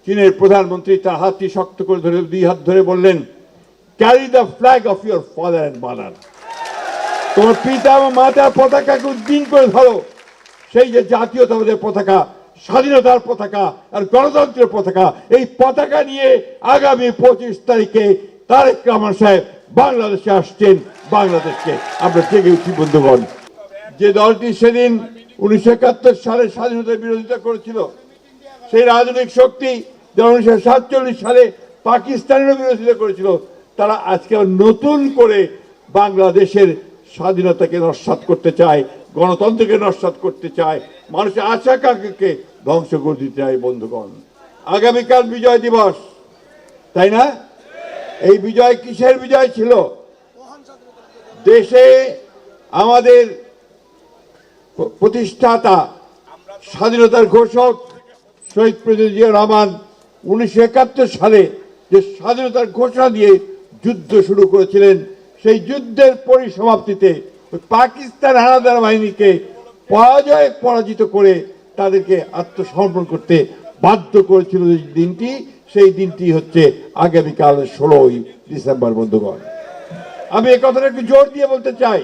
চীনের প্রধানমন্ত্রী তার হাতটি শক্ত করে ধরে 2 হাত ধরে বললেন, carry the flag of your father and mother. তোমার পিতা এবং মাতার পতাকাকে উদ্দিন করে ধরো। সেই যে জাতীয়তাবাদের পতাকা, স্বাধীনতার পতাকা আর গণতন্ত্রের পতাকা, এই পতাকা নিয়ে আগামী 25 তারিখে তারেক রহমান সাহেব বাংলাদেশে আসছেন। বাংলাদেশকে আমরা জেগে উঠি বন্ধুগণ। যে দলটি সেদিন 1971 সালে স্বাধীনতার বিরোধিতা করেছিল, সেই রাজনৈতিক শক্তি যারা 1947 সালে পাকিস্তানের বিরোধিতা করেছিল, তারা আজকে নতুন করে বাংলাদেশের স্বাধীনতাকে নস্যাৎ করতে চায়, গণতন্ত্রকে নস্যাৎ করতে চায়, মানুষের আশা আকাঙ্ক্ষাকে ধ্বংস করে দিতে চায়। বন্ধুগণ, আগামীকাল বিজয় দিবস, তাই না? এই বিজয় কিসের বিজয় ছিল? দেশে আমাদের প্রতিষ্ঠাতা স্বাধীনতার ঘোষক শহীদ প্রেসিডেন্ট জিয়া রহমান 1971 সালে যে স্বাধীনতার ঘোষণা দিয়ে যুদ্ধ শুরু করেছিলেন, সেই যুদ্ধের পরিসমাপ্তিতে পাকিস্তান হানাদার বাহিনীকে পরাজিত করে তাদেরকে আত্মসমর্পণ করতে বাধ্য করেছিল যে দিনটি, সেই দিনটি হচ্ছে আগামীকাল 16ই ডিসেম্বর। বন্ধুগণ, আমি এই কথাটা একটু জোর দিয়ে বলতে চাই,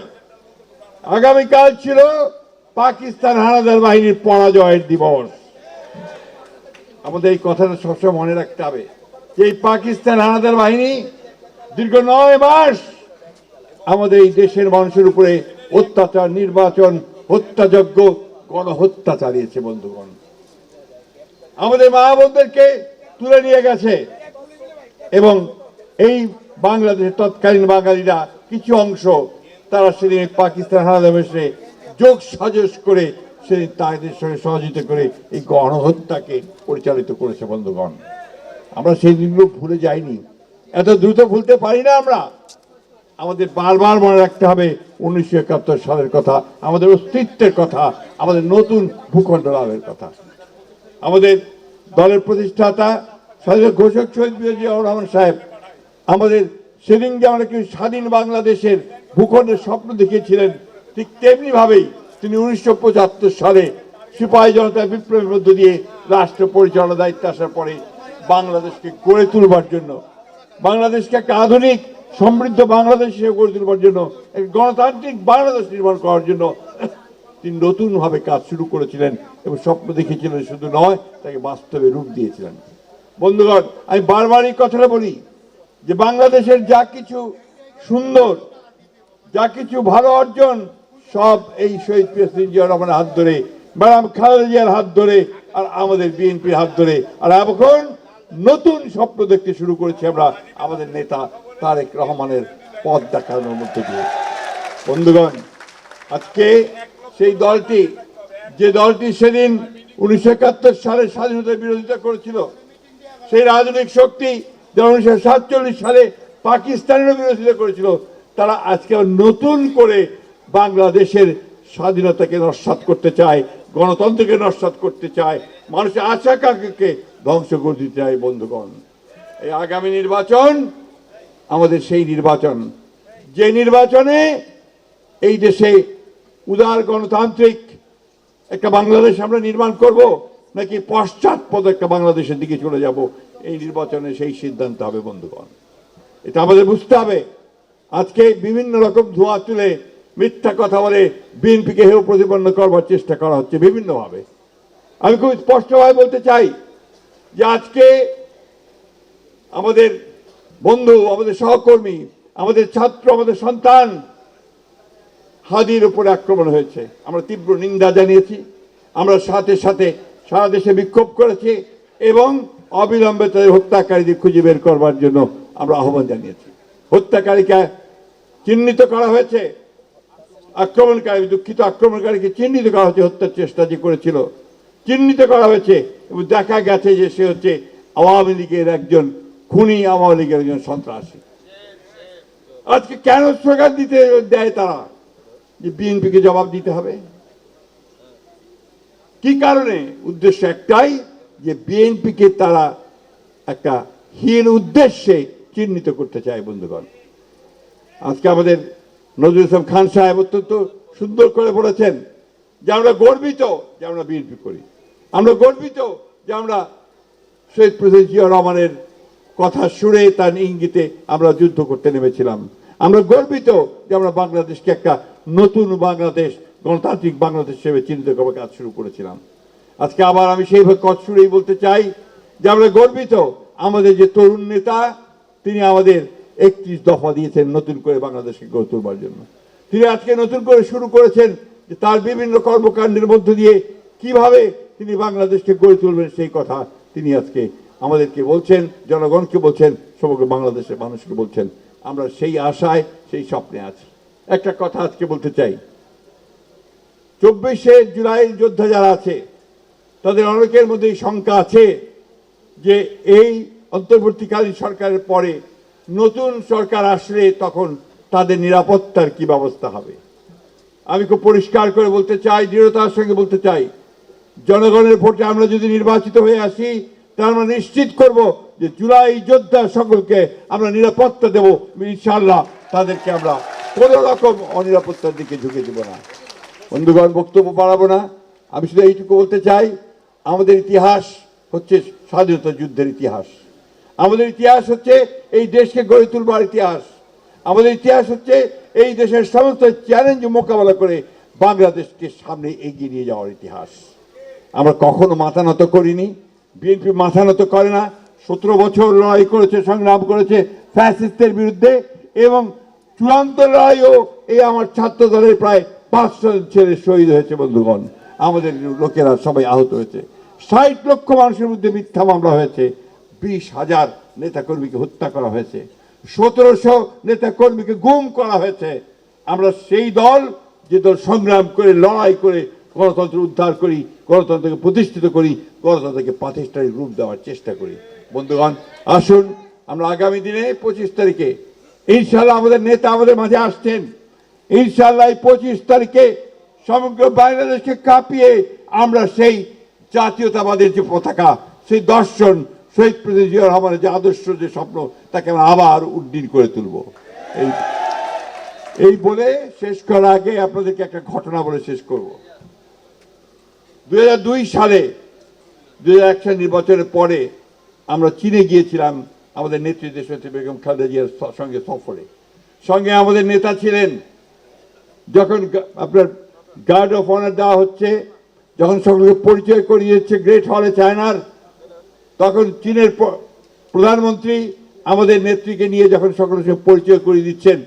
আগামীকাল ছিল পাকিস্তান হানাদার বাহিনীর পরাজয়ের দিবস। আমাদের এই কথাটা সবসময় মনে রাখতে হবে যে এই পাকিস্তান হানাদার বাহিনী দীর্ঘ 9 মাস আমাদের এই দেশের মানুষের উপরে অত্যাচার, নির্বাচন, হত্যাযজ্ঞ, গণহত্যা চালিয়েছে। বন্ধুগণ, আমাদের মা বোনদেরকে তুলে নিয়ে গেছে এবং এই বাংলাদেশের তৎকালীন বাঙালিরা কিছু অংশ তারা সেদিন পাকিস্তান হানাদার বাহিনীর যোগ সাজস করে সেদিন তাদের সঙ্গে সহযোগিতা করে এই গণহত্যাকে পরিচালিত করেছে। বন্ধুগণ, আমরা সেই দিনগুলো ভুলে যাইনি, এত দ্রুত ভুলতে পারি না আমরা। আমাদের বারবার মনে রাখতে হবে 1971 সালের কথা, আমাদের অস্তিত্বের কথা, আমাদের নতুন ভূখণ্ড লাভের কথা। আমাদের দলের প্রতিষ্ঠাতা স্বাধীনতা ঘোষক শহীদ জিয়াউর রহমান সাহেব আমাদের সেদিন যে আমরা কিন্তু স্বাধীন বাংলাদেশের ভূখণ্ডের স্বপ্ন দেখিয়েছিলেন, ঠিক তেমনি ভাবেই তিনি 1975 সালে সিপাহী জনতা বিপ্লবের মধ্য দিয়ে রাষ্ট্র পরিচালনার দায়িত্বে আসার পরে বাংলাদেশকে গড়ে তুলবার জন্য, বাংলাদেশকে একটা আধুনিক সমৃদ্ধ বাংলাদেশ হিসেবে গড়ে তুলবার জন্য, এক গণতান্ত্রিক বাংলাদেশ নির্মাণ করার জন্য তিনি নতুনভাবে কাজ শুরু করেছিলেন এবং স্বপ্ন দেখিয়েছিলেন, শুধু নয় তাকে বাস্তবে রূপ দিয়েছিলেন। বন্ধুগণ, আমি বারবার এই কথাটা বলি যে বাংলাদেশের যা কিছু সুন্দর, যা কিছু ভালো অর্জন, সব এই শহীদ প্রেসিডেন্ট জিয়াউর রহমানের হাত ধরে, ম্যাডাম খালেদা জিয়ার হাত ধরে, আর আমাদের বিএনপির হাত ধরে। আর এখন নতুন স্বপ্ন দেখতে শুরু করেছি আমরা আমাদের নেতা তারেক রহমানের পথ দেখানোর মধ্যে দিয়ে। বন্ধুগণ, আজকে সেই দলটি, যে দলটি সেদিন 1971 সালে স্বাধীনতার বিরোধিতা করেছিল, সেই রাজনৈতিক শক্তি যারা 1947 সালে পাকিস্তানের বিরোধিতা করেছিল, তারা আজকে নতুন করে বাংলাদেশের স্বাধীনতাকে নস্যাৎ করতে চায়, গণতন্ত্রকে নস্যাৎ করতে চায়, মানুষের আশা আকাঙ্ক্ষাকে ধ্বংস করে দিতে চায়। বন্ধুগণ, এই আগামী নির্বাচন আমাদের সেই নির্বাচন, যে নির্বাচনে এই দেশে উদার গণতান্ত্রিক একটা বাংলাদেশ আমরা নির্মাণ করব, নাকি পশ্চাৎপদ একটা বাংলাদেশের দিকে চলে যাব, এই নির্বাচনে সেই সিদ্ধান্ত হবে। বন্ধুগণ, এটা আমাদের বুঝতে হবে। আজকে বিভিন্ন রকম ধোঁয়া তুলে মিথ্যা কথা বলে বিএনপিকে হেয় প্রতিপন্ন করবার চেষ্টা করা হচ্ছে বিভিন্নভাবে। আমি খুব স্পষ্টভাবে বলতে চাই যে আজকে আমাদের বন্ধু, আমাদের সহকর্মী, আমাদের ছাত্র, আমাদের সন্তান হাদির উপরে আক্রমণ হয়েছে, আমরা তীব্র নিন্দা জানিয়েছি। আমরা সাথে সাথে সারা দেশে বিক্ষোভ করেছি এবং অবিলম্বে তাদের হত্যাকারীদের খুঁজে বের করবার জন্য আমরা আহ্বান জানিয়েছি। হত্যাকারীকে চিহ্নিত করা হয়েছে, আক্রমণকারী, দুঃখিত আক্রমণকারীকে চিহ্নিত করা হয়েছে, হত্যার চেষ্টা যে করেছিল চিহ্নিত করা হয়েছে এবং দেখা গেছে যে সে হচ্ছে আওয়ামী লীগের একজন খুনি, আওয়ামী লীগের একজন সন্ত্রাসী। আজকে কেন স্লোগান দিতে দেয় তারা যে বিএনপিকে জবাব দিতে হবে? কি কারণে? উদ্দেশ্য একটাই যে বিএনপিকে তারা একটা হীন উদ্দেশ্যে চিহ্নিত করতে চায়। বন্ধুগণ, আজকে আমাদের নজরুল ইসলাম খান সাহেব অত্যন্ত সুন্দর করে বলেছেন যে আমরা গর্বিত যে আমরা বিএনপি করি, আমরা গর্বিত যে আমরা শহীদ প্রেসিডেন্ট জিয়া রহমানের কথা শুনে তার ইঙ্গিতে আমরা যুদ্ধ করতে নেমেছিলাম। আমরা গর্বিত যে আমরা বাংলাদেশকে একটা নতুন বাংলাদেশ, গণতান্ত্রিক বাংলাদেশ হিসেবে চিহ্নিত করার কাজ শুরু করেছিলাম। আজকে আবার আমি সেইভাবে কাজ শুরুই বলতে চাই যে আমরা গর্বিত আমাদের যে তরুণ নেতা, তিনি আমাদের 31 দফা দিয়েছেন নতুন করে বাংলাদেশকে গড়ে তোলবার জন্য। তিনি আজকে নতুন করে শুরু করেছেন যে তার বিভিন্ন কর্মকাণ্ডের মধ্য দিয়ে কিভাবে তিনি বাংলাদেশকে গড়ে তুলবেন সেই কথা তিনি আজকে আমাদেরকে বলছেন, জনগণকে বলছেন, সমগ্র বাংলাদেশের মানুষকে বলছেন। আমরা সেই আশায়, সেই স্বপ্নে আছি। একটা কথা আজকে বলতে চাই, 24শে জুলাই যোদ্ধা যারা আছে তাদের অনেকের মধ্যে শঙ্কা আছে যে এই অন্তর্বর্তীকালীন সরকারের পরে নতুন সরকার আসলে তখন তাদের নিরাপত্তার কি ব্যবস্থা হবে। আমি খুব পরিষ্কার করে বলতে চাই, দৃঢ়তার সঙ্গে বলতে চাই, জনগণের ভোটে আমরা যদি নির্বাচিত হয়ে আসি তাহলে আমরা নিশ্চিত করব যে জুলাই যোদ্ধা সকলকে আমরা নিরাপত্তা দেব। ইনশাআল্লাহ তাদেরকে আমরা কোনো রকম অনিরাপত্তার দিকে ঝুঁকে দেব না। বন্ধুগণ, বক্তব্য বাড়াবো না, আমি শুধু এইটুকু বলতে চাই, আমাদের ইতিহাস হচ্ছে স্বাধীনতা যুদ্ধের ইতিহাস। আমাদের ইতিহাস হচ্ছে এই দেশকে গড়ে তুলবার ইতিহাস। আমাদের ইতিহাস হচ্ছে এই দেশের সমস্ত চ্যালেঞ্জ মোকাবেলা করে বাংলাদেশকে সামনে এগিয়ে নিয়ে যাওয়ার ইতিহাস। আমরা কখনো মাথা নত করিনি, বিএনপি মাথা নত করে না। 17 বছর লড়াই করেছে, সংগ্রাম করেছে ফ্যাসিস্টদের বিরুদ্ধে, এবং চূড়ান্ত লড়াইও এই আমার ছাত্র দলের প্রায় 500 ছেলে শহীদ হয়েছে। বন্ধুগণ, আমাদের লোকেরা সবাই আহত হয়েছে। 60 লক্ষ মানুষের মধ্যে মিথ্যা মামলা হয়েছে। 20,000 নেতাকর্মীকে হত্যা করা হয়েছে। 1700 নেতাকর্মীকে গুম করা হয়েছে। আমরা সেই দল যে দল সংগ্রাম করে, লড়াই করে গণতন্ত্র উদ্ধার করি, গণতন্ত্রকে প্রতিষ্ঠিত করি, গণতন্ত্রকে প্রাতিষ্ঠানিক রূপ দেওয়ার চেষ্টা করি। বন্ধুগণ, আসুন আমরা আগামী দিনে 25 তারিখে ইনশাআল্লাহ, আমাদের নেতা আমাদের মাঝে আসছেন, ইনশাআল্লাহ 25 তারিখে সমগ্র বাংলাদেশকে কাঁপিয়ে আমরা সেই জাতীয়তাবাদের যে পতাকা, সেই দর্শন, শহীদ প্রেসিডেন্ট জিয়া রহমানের যে আদর্শ, যে স্বপ্ন, তাকে আমরা আবার উড্ডীন করে তুলব। এই বলে শেষ করার আগে আপনাদেরকে একটা ঘটনা বলে শেষ করব। 2002 সালে 2001 সাল নির্বাচনের পরে আমরা চীনে গিয়েছিলাম আমাদের নেত্রী দেশনেত্রী বেগম খালেদা জিয়ার সঙ্গে সফরে। সঙ্গে আমাদের নেতা ছিলেন। যখন আপনার গার্ড অফ অনার দেওয়া হচ্ছে, যখন সকলকে পরিচয় করিয়ে দিচ্ছে গ্রেট হলে চায়নার, তখন চীনের প্রধানমন্ত্রী আমাদের নেত্রীকে নিয়ে যখন সকলের সঙ্গে পরিচয় করিয়ে দিচ্ছেন,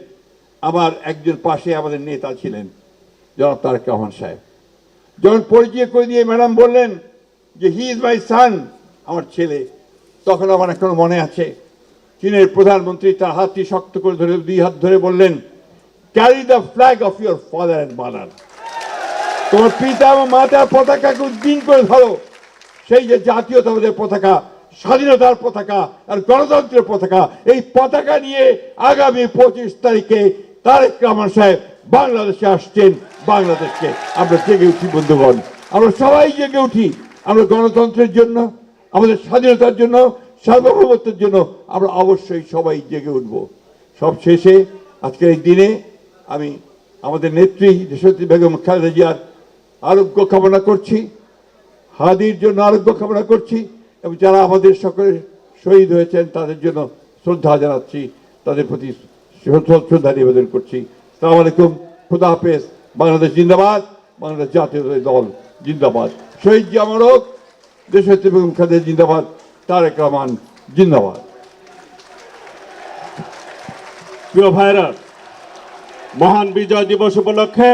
আমার একজন পাশে আমাদের নেতা ছিলেন জনাব তারেক রহমান সাহেব। যখন পরিচয় করে দিয়ে ম্যাডাম বললেন যে হি ইজ মাই সান, আমার ছেলে, তখন আমার এখনো মনে আছে চীনের প্রধানমন্ত্রী তার হাতটি শক্ত করে ধরে 2 হাত ধরে বললেন, carry the flag of your father and mother. তোমার পিতা এবং মাতার পতাকাকে উদ্দিন করে ধরো। সেই যে জাতীয়তাবাদের পতাকা, স্বাধীনতার পতাকা আর গণতন্ত্রের পতাকা, এই পতাকা নিয়ে আগামী 25 তারিখে তারেক রহমান সাহেব বাংলাদেশে আসছেন। বাংলাদেশকে আমরা জেগে উঠি বন্ধুগণ, আমরা সবাই জেগে উঠি। আমরা গণতন্ত্রের জন্য, আমাদের স্বাধীনতার জন্য, সার্বভৌমত্বের জন্য আমরা অবশ্যই সবাই জেগে উঠব। সব শেষে আজকের এই দিনে আমি আমাদের নেত্রী দেশনেত্রী বেগম খালেদা জিয়ার আরোগ্য কামনা করছি, হাদির জন্য আরোগ্য কামনা করছি, এবং যারা আমাদের সকলে শহীদ হয়েছেন তাদের জন্য শ্রদ্ধা জানাচ্ছি, তাদের প্রতি শ্রদ্ধা নিবেদন করছি। আসসালামু আলাইকুম, খুদা হাফেজ। বাংলাদেশ জিন্দাবাদ, বাংলাদেশ জাতীয় দল জিন্দাবাদ। শহীদ জিয়া অমর হোক, দেশনেত্রী বেগম খালেদা জিন্দাবাদ, তারেক রহমান জিন্দাবাদ। প্রিয় ভাইরা, মহান বিজয় দিবস উপলক্ষে